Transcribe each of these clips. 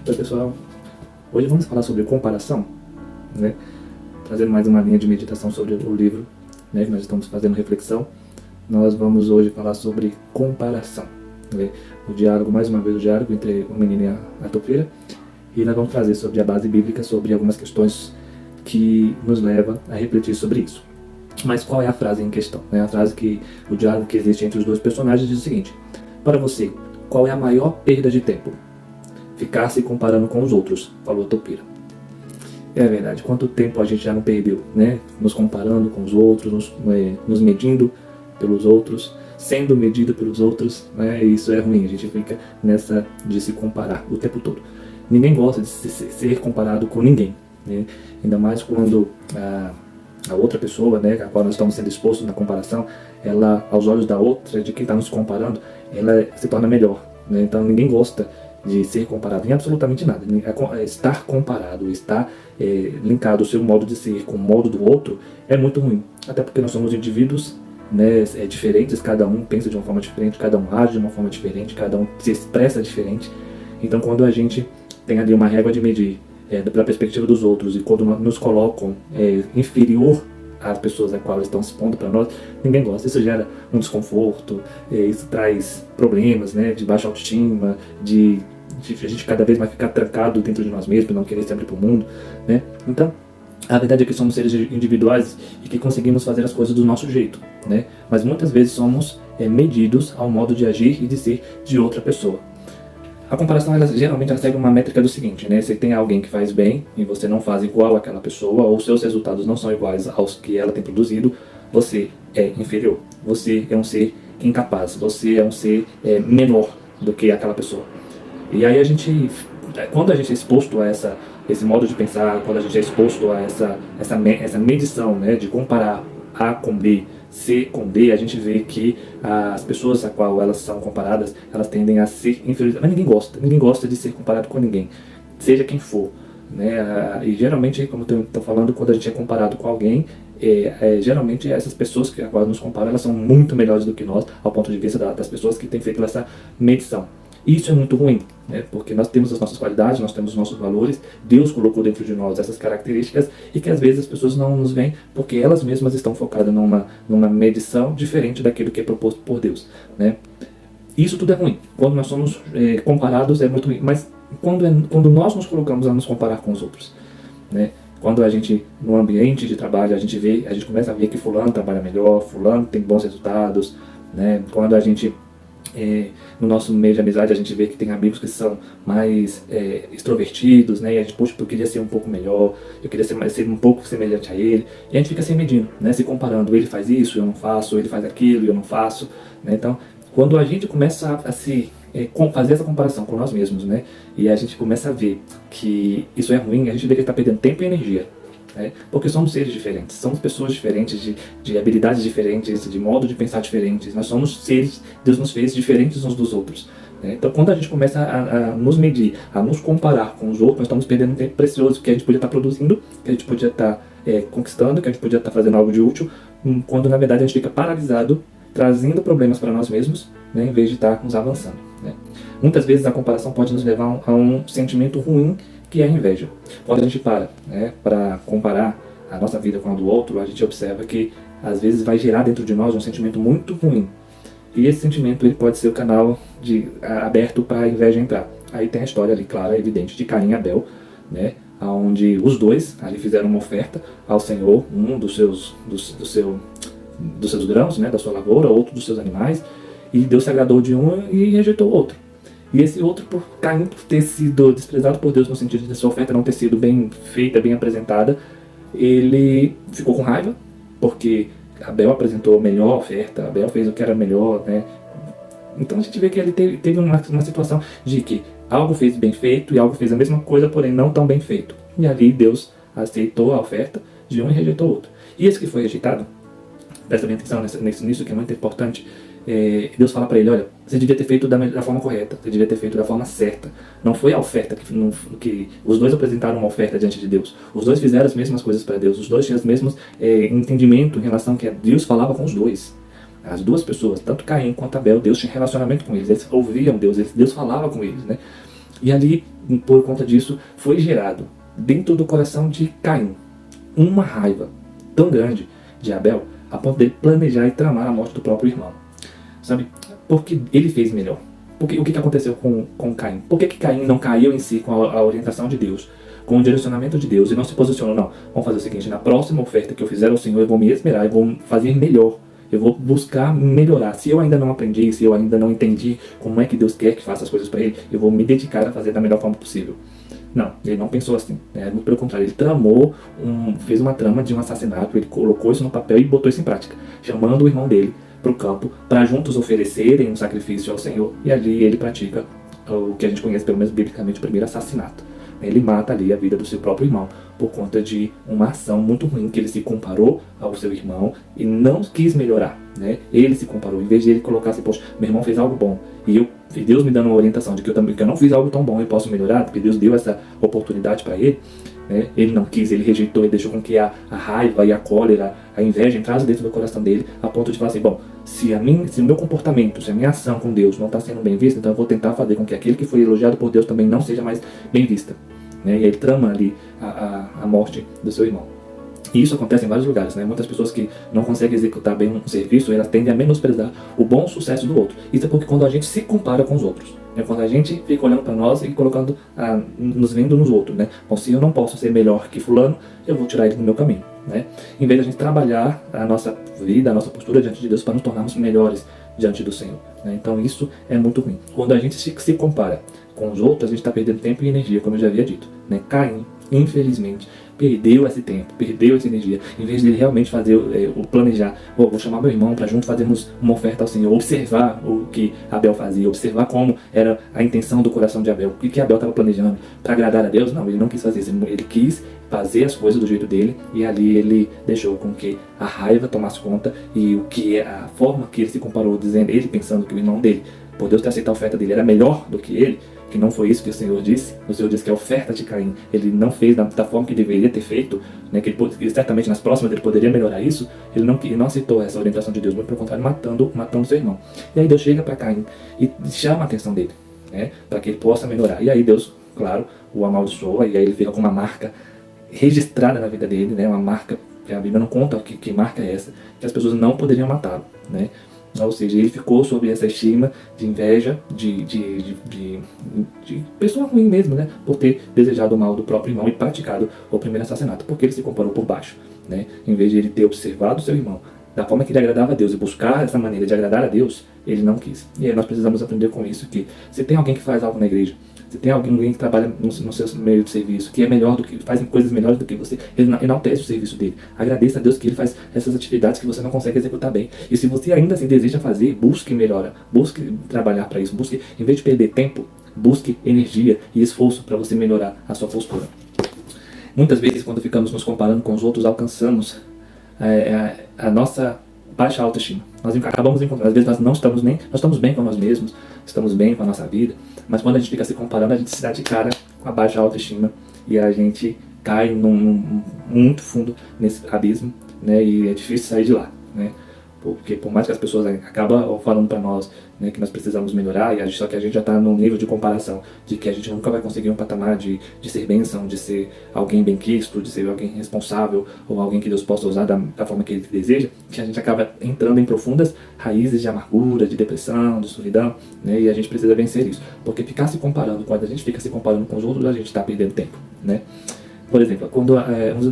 Oi pessoal, hoje vamos falar sobre comparação, né? Trazendo mais uma linha de meditação sobre o livro, né? Que nós estamos fazendo reflexão. Nós vamos hoje falar sobre comparação, né? O diálogo, mais uma vez o diálogo entre o menino e a topeira. E nós vamos trazer sobre a base bíblica, sobre algumas questões que nos levam a refletir sobre isso. Mas qual é a frase em questão? É a frase que o diálogo que existe entre os dois personagens diz o seguinte: para você, qual é a maior perda de tempo? Ficar se comparando com os outros, falou a topeira. É verdade, quanto tempo a gente já não perdeu, né? Nos comparando com os outros, nos medindo pelos outros, sendo medido pelos outros, né? E isso é ruim, a gente fica nessa de se comparar o tempo todo. Ninguém gosta de ser comparado com ninguém, né? Ainda mais quando a outra pessoa, né, a qual nós estamos sendo expostos na comparação, ela, aos olhos da outra, de quem está nos comparando, ela se torna melhor, né? Então ninguém gosta de ser comparado em absolutamente nada. Estar comparado, estar linkado o seu modo de ser com o modo do outro é muito ruim. Até porque nós somos indivíduos, né, diferentes, cada um pensa de uma forma diferente, cada um age de uma forma diferente, cada um se expressa diferente. Então quando a gente tem ali uma régua de medir da perspectiva dos outros e quando nos colocam inferior às pessoas a qual estão se expondo para nós, ninguém gosta. Isso gera um desconforto, isso traz problemas, né, de baixa autoestima, de a gente cada vez mais ficar trancado dentro de nós mesmos, não querer se abrir para o mundo, né? Então, a verdade é que somos seres individuais e que conseguimos fazer as coisas do nosso jeito, né? Mas muitas vezes somos medidos ao modo de agir e de ser de outra pessoa. A comparação, geralmente ela segue uma métrica do seguinte, né? Você tem alguém que faz bem e você não faz igual àquela pessoa, ou seus resultados não são iguais aos que ela tem produzido, você é inferior. Você é um ser incapaz, você é um ser menor do que aquela pessoa. E aí quando a gente é exposto a esse modo de pensar, quando a gente é exposto a essa medição, né, de comparar A com B, C com D, a gente vê que as pessoas a qual elas são comparadas, elas tendem a ser inferiores. Mas ninguém gosta de ser comparado com ninguém, seja quem for, né? E geralmente, como eu estou falando, quando a gente é comparado com alguém, geralmente essas pessoas que a qual nos comparam, elas são muito melhores do que nós, ao ponto de vista das pessoas que têm feito essa medição. Isso é muito ruim, né? Porque nós temos as nossas qualidades, nós temos os nossos valores, Deus colocou dentro de nós essas características e que às vezes as pessoas não nos veem porque elas mesmas estão focadas numa medição diferente daquilo que é proposto por Deus, né? Isso tudo é ruim. Quando nós somos comparados é muito ruim, mas quando nós nos colocamos a nos comparar com os outros, né? Quando a gente, no ambiente de trabalho, a gente começa a ver que fulano trabalha melhor, fulano tem bons resultados, né? Quando a gente no nosso meio de amizade a gente vê que tem amigos que são mais extrovertidos, né? E a gente, poxa, eu queria ser um pouco melhor, eu queria ser um pouco semelhante a ele, e a gente fica se medindo, né? Se comparando, ele faz isso, eu não faço, ele faz aquilo, eu não faço, né? Então, quando a gente começa a fazer essa comparação com nós mesmos, né? E a gente começa a ver que isso é ruim, a gente vê que está perdendo tempo e energia. Porque somos seres diferentes, somos pessoas diferentes, de habilidades diferentes, de modo de pensar diferentes. Nós somos seres, Deus nos fez diferentes uns dos outros, né? Então quando a gente começa a nos medir, a nos comparar com os outros, nós estamos perdendo um tempo precioso que a gente podia estar produzindo, que a gente podia estar conquistando, que a gente podia estar fazendo algo de útil, quando na verdade a gente fica paralisado, trazendo problemas para nós mesmos, né, em vez de estarmos avançando, né? Muitas vezes a comparação pode nos levar a um sentimento ruim, que é a inveja. Quando a gente para comparar a nossa vida com a do outro, a gente observa que às vezes vai gerar dentro de nós um sentimento muito ruim. E esse sentimento ele pode ser o canal aberto para a inveja entrar. Aí tem a história ali, clara, evidente, de Caim e Abel, né? Onde os dois ali fizeram uma oferta ao Senhor, um dos seus grãos, né, da sua lavoura, outro dos seus animais, e Deus se agradou de um e rejeitou o outro. E esse outro, por Caim, por ter sido desprezado por Deus no sentido de sua oferta não ter sido bem feita, bem apresentada, ele ficou com raiva, porque Abel apresentou a melhor oferta, Abel fez o que era melhor, né? Então a gente vê que ele teve uma situação de que algo fez bem feito e algo fez a mesma coisa, porém não tão bem feito. E ali Deus aceitou a oferta de um e rejeitou o outro. E esse que foi rejeitado, presta bem atenção nisso que é muito importante, Deus fala para ele: olha, você devia ter feito da forma correta, você devia ter feito da forma certa. Não foi a oferta que os dois apresentaram uma oferta diante de Deus. Os dois fizeram as mesmas coisas para Deus. Os dois tinham os mesmos entendimento em relação a que Deus falava com os dois. As duas pessoas, tanto Caim quanto Abel, Deus tinha relacionamento com eles. Eles ouviam Deus, Deus falava com eles, né? E ali, por conta disso, foi gerado dentro do coração de Caim uma raiva tão grande de Abel, a ponto dele planejar e tramar a morte do próprio irmão. Sabe? Porque ele fez melhor. Porque, o que aconteceu com Caim? Por que Caim não caiu em si com a orientação de Deus, com o direcionamento de Deus, e não se posicionou? Não, vamos fazer o seguinte: na próxima oferta que eu fizer ao Senhor, eu vou me esmerar, eu vou fazer melhor, eu vou buscar melhorar. Se eu ainda não aprendi, se eu ainda não entendi como é que Deus quer que faça as coisas para ele, eu vou me dedicar a fazer da melhor forma possível. Não, ele não pensou assim, né? Muito pelo contrário, ele tramou, fez uma trama de um assassinato, ele colocou isso no papel e botou isso em prática, chamando o irmão dele para o campo, para juntos oferecerem um sacrifício ao Senhor, e ali ele pratica o que a gente conhece, pelo menos biblicamente, o primeiro assassinato. Ele mata ali a vida do seu próprio irmão, por conta de uma ação muito ruim, que ele se comparou ao seu irmão e não quis melhorar, né? Ele se comparou, em vez de ele colocar assim: poxa, meu irmão fez algo bom, e Deus me dando uma orientação de que eu não fiz algo tão bom, eu posso melhorar, porque Deus deu essa oportunidade para ele, né? Ele não quis, ele rejeitou, ele deixou com que a raiva e a cólera, a inveja entrasse dentro do coração dele, a ponto de falar assim: bom, se o meu comportamento, se a minha ação com Deus não está sendo bem vista, então eu vou tentar fazer com que aquele que foi elogiado por Deus também não seja mais bem vista, né? E ele trama ali a morte do seu irmão. E isso acontece em vários lugares, né? Muitas pessoas que não conseguem executar bem um serviço, elas tendem a menosprezar o bom sucesso do outro. Isso é porque quando a gente se compara com os outros, né? Quando a gente fica olhando para nós e colocando, nos vendo nos outros, né? Bom, se eu não posso ser melhor que fulano, eu vou tirar ele do meu caminho, né? Em vez de a gente trabalhar a nossa vida, a nossa postura diante de Deus para nos tornarmos melhores diante do Senhor, né? Então isso é muito ruim. Quando a gente se compara com os outros, a gente está perdendo tempo e energia, como eu já havia dito, né? Caim, infelizmente, perdeu esse tempo, perdeu essa energia, em vez de ele realmente fazer o planejar: vou chamar meu irmão para junto fazermos uma oferta ao Senhor, observar o que Abel fazia, observar como era a intenção do coração de Abel, o que Abel estava planejando para agradar a Deus. Não, ele não quis fazer isso, ele quis fazer as coisas do jeito dele, e ali ele deixou com que a raiva tomasse conta, e a forma que ele se comparou, dizendo, ele pensando que o irmão dele, por Deus ter aceitado a oferta dele, era melhor do que ele, que não foi isso que o Senhor disse. O Senhor disse que a oferta de Caim, ele não fez da forma que deveria ter feito, né, que certamente nas próximas ele poderia melhorar isso. Ele não aceitou essa orientação de Deus, muito pelo contrário, matando seu irmão. E aí Deus chega para Caim e chama a atenção dele, né, para que ele possa melhorar. E aí Deus, claro, o amaldiçoa, e aí ele fica com uma marca registrada na vida dele, né, uma marca que a Bíblia não conta que marca é essa, que as pessoas não poderiam matá-lo, né? Ou seja, ele ficou sob essa estima de inveja, de pessoa ruim mesmo, né? Por ter desejado o mal do próprio irmão e praticado o primeiro assassinato, porque ele se comparou por baixo, né? Em vez de ele ter observado o seu irmão da forma que ele agradava a Deus e buscar essa maneira de agradar a Deus, ele não quis. E aí nós precisamos aprender com isso, que se tem alguém que faz algo na igreja, se tem alguém que trabalha no seu meio de serviço, que é melhor do que, faz coisas melhores do que você, ele enaltece o serviço dele. Agradeça a Deus que ele faz essas atividades que você não consegue executar bem. E se você ainda assim deseja fazer, busque melhora, busque trabalhar para isso, busque, em vez de perder tempo, busque energia e esforço para você melhorar a sua postura. Muitas vezes, quando ficamos nos comparando com os outros, alcançamos a nossa baixa autoestima. Nós acabamos encontrando, às vezes nós estamos bem com nós mesmos, estamos bem com a nossa vida, mas quando a gente fica se comparando, a gente se dá de cara com a baixa autoestima e a gente cai muito fundo nesse abismo, né? E é difícil sair de lá, né? Porque por mais que as pessoas acabam falando para nós, né, que nós precisamos melhorar, só que a gente já está num nível de comparação de que a gente nunca vai conseguir um patamar de ser bênção, de ser alguém bem-quisto, de ser alguém responsável, ou alguém que Deus possa usar da forma que Ele deseja, que a gente acaba entrando em profundas raízes de amargura, de depressão, de solidão, né, e a gente precisa vencer isso. Porque ficar se comparando, quando a gente fica se comparando com os outros, a gente está perdendo tempo, né? Por exemplo, quando,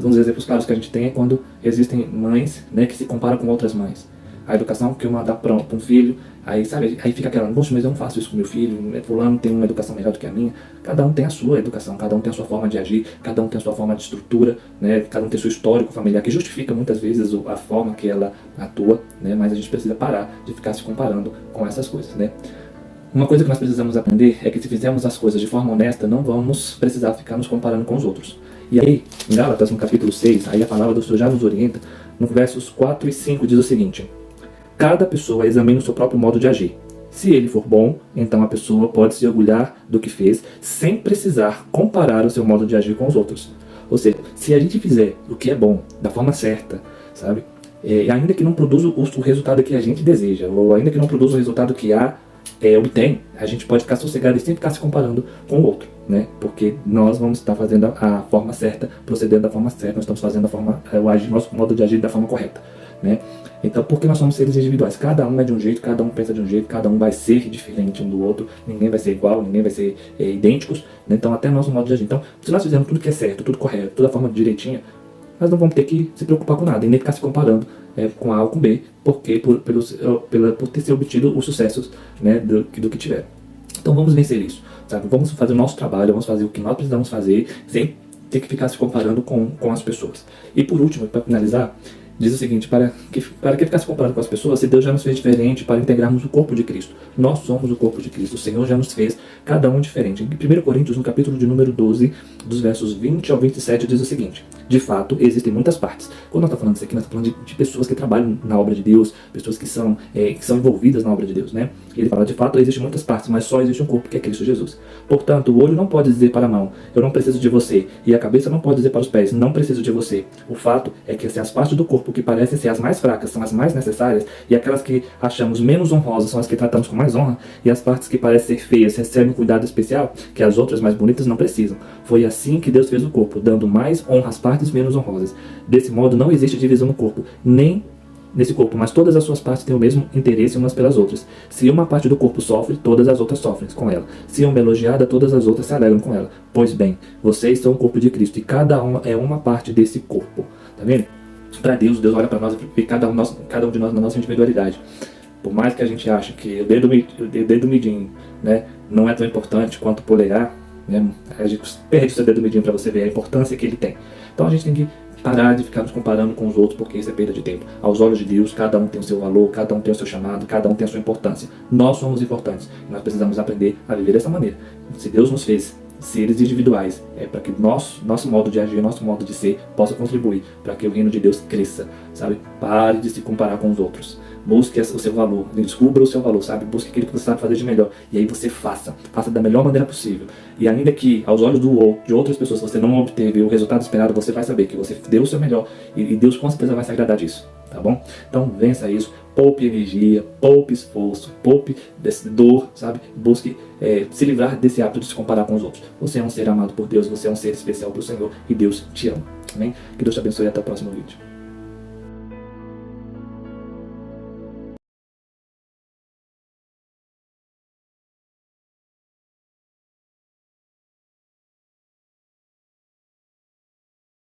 uns exemplos claros que a gente tem é quando existem mães, né, que se comparam com outras mães. A educação que uma dá para um filho, aí fica aquela: poxa, mas eu não faço isso com meu filho, fulano tem uma educação melhor do que a minha. Cada um tem a sua educação, cada um tem a sua forma de agir, cada um tem a sua forma de estrutura, né? Cada um tem seu histórico familiar, que justifica muitas vezes a forma que ela atua, né? Mas a gente precisa parar de ficar se comparando com essas coisas, né? Uma coisa que nós precisamos aprender é que se fizermos as coisas de forma honesta, não vamos precisar ficar nos comparando com os outros. E aí, em Gálatas, no capítulo 6, aí a palavra do Senhor já nos orienta, no versos 4 e 5 diz o seguinte: cada pessoa examina o seu próprio modo de agir. Se ele for bom, então a pessoa pode se orgulhar do que fez, sem precisar comparar o seu modo de agir com os outros. Ou seja, se a gente fizer o que é bom, da forma certa, sabe? Ainda que não produza o resultado que a gente deseja, ou ainda que não produza o resultado que há obtém, a gente pode ficar sossegado e sempre ficar se comparando com o outro, né? Porque nós vamos estar fazendo a forma certa, procedendo da forma certa, nós estamos fazendo a forma, nosso modo de agir da forma correta, né? Então, porque nós somos seres individuais, cada um é de um jeito, cada um pensa de um jeito, cada um vai ser diferente um do outro, ninguém vai ser igual, ninguém vai ser idênticos, né? Então até nosso modo de agir. Então, se nós fizermos tudo que é certo, tudo correto, toda a forma direitinha, nós não vamos ter que se preocupar com nada e nem ficar se comparando com A ou com B, porque por ter se obtido os sucessos, né, do que tiver. Então vamos vencer isso, sabe? Vamos fazer o nosso trabalho, vamos fazer o que nós precisamos fazer, sem ter que ficar se comparando com as pessoas. E por último, para finalizar, diz o seguinte: para que ficar se comparando com as pessoas, se Deus já nos fez diferente para integrarmos o corpo de Cristo? Nós somos o corpo de Cristo, o Senhor já nos fez cada um diferente. Em 1 Coríntios, no capítulo de número 12, dos versos 20 ao 27, diz o seguinte: de fato, existem muitas partes. Quando nós estamos falando isso aqui, nós estamos falando de pessoas que trabalham na obra de Deus, pessoas que são envolvidas na obra de Deus, né? Ele fala, de fato, existem muitas partes, mas só existe um corpo, que é Cristo Jesus. Portanto, o olho não pode dizer para a mão, eu não preciso de você, e a cabeça não pode dizer para os pés, não preciso de você. O fato é que as partes do corpo que parecem ser as mais fracas são as mais necessárias, e aquelas que achamos menos honrosas são as que tratamos com mais honra, e as partes que parecem ser feias recebem um cuidado especial, que as outras mais bonitas não precisam. Foi assim que Deus fez o corpo, dando mais honra às partes menos honrosas. Desse modo, não existe divisão no corpo, nem nesse corpo, mas todas as suas partes têm o mesmo interesse umas pelas outras. Se uma parte do corpo sofre, todas as outras sofrem com ela. Se uma é elogiada, todas as outras se alegram com ela. Pois bem, vocês são o corpo de Cristo, e cada um é uma parte desse corpo. Tá vendo? Para Deus olha para nós e vê cada um de nós na nossa individualidade. Por mais que a gente ache que o dedo midinho, né, não é tão importante quanto o polegar, né, a gente perde o seu dedo midinho para você ver a importância que ele tem. Então a gente tem que parar de ficar nos comparando com os outros, porque isso é perda de tempo. Aos olhos de Deus, cada um tem o seu valor, cada um tem o seu chamado, cada um tem a sua importância. Nós somos importantes. Nós precisamos aprender a viver dessa maneira. Se Deus nos fez seres individuais, é para que nosso modo de agir, nosso modo de ser, possa contribuir para que o reino de Deus cresça, sabe? Pare de se comparar com os outros. Busque o seu valor, descubra o seu valor, sabe? Busque aquilo que você sabe fazer de melhor. E aí você faça da melhor maneira possível. E ainda que aos olhos de outras pessoas você não obteve o resultado esperado, você vai saber que você deu o seu melhor e Deus com certeza vai se agradar disso, tá bom? Então vença isso, poupe energia, poupe esforço, poupe dor, sabe? Busque se livrar desse hábito de se comparar com os outros. Você é um ser amado por Deus, você é um ser especial para o Senhor e Deus te ama. Amém? Que Deus te abençoe e até o próximo vídeo.